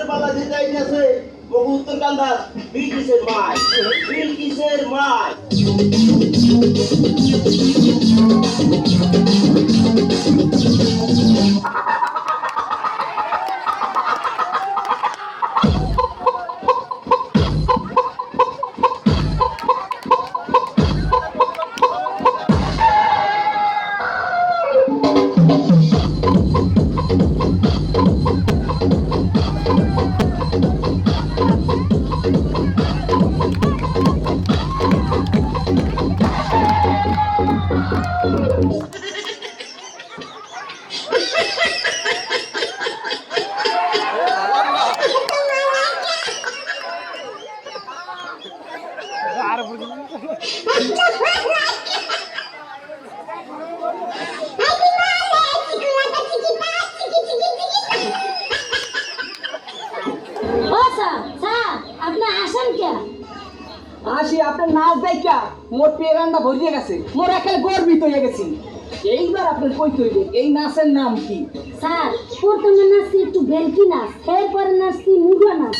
পালা যে যাইতেছে বহু উত্তর কান্দার বিলকিসের মাই বিলকিসের মাই আসি আপনার নাচ দেখা মোর পেরান্ডা ভরিয়ে গেছে, মোর একেবারে গর্বিত হয়ে গেছি। এইবার আপনার কইতে হইবে এই নাচের নাম কি? স্যার প্রথমে নাচছি একটু ভেলকি নাচ, এরপরে নাচছি মুগা নাচ।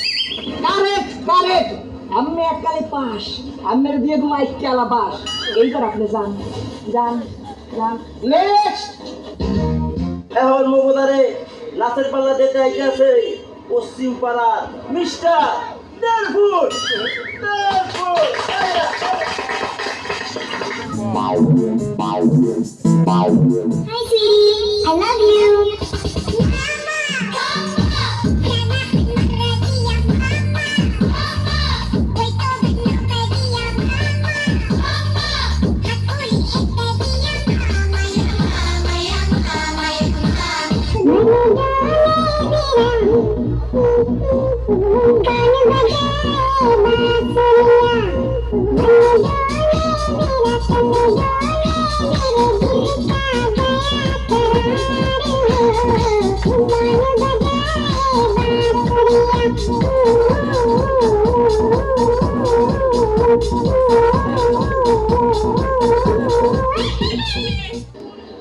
কারেক্ট কারেক্ট, আমি এককালে পাস, আমার দিয়ে দু মাইক খেলা বাস। এইবার আপনি যান যান যান। নেক্সট এখন মমতারে নাচের পাল্লা দিতে আইতেছে পশ্চিম পাড়ার mister দেড়ফুট দেড়ফুট Hi sweetie, I love you.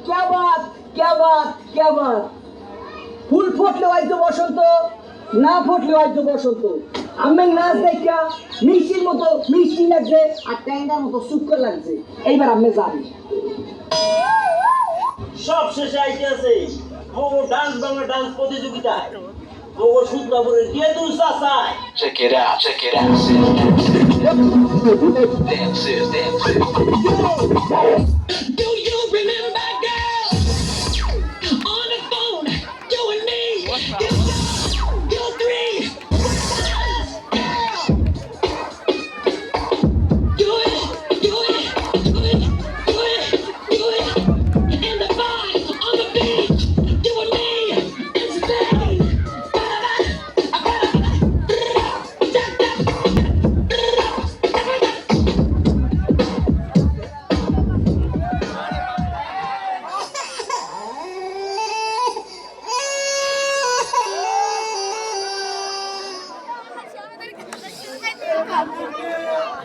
क्या बात क्या बात क्या बात। ফুল ফুটলে হয়তো বসন্ত, না ফুটলে হয়তো বসন্ত। আমার নাচ দেখা মিষ্টির মতো মিষ্টি লাগছে আর ট্যাংরার মতো শুক্র লাগছে। এইবার আপনি যাবেন। সব শেষে আইতেছে মগো ডান্স বাংলা ডান্স প্রতিযোগিতায় মগো সূত্রাপুরের দিয়ে দু চাচায় Check it out, check it out. Dances, dances. Do you remember?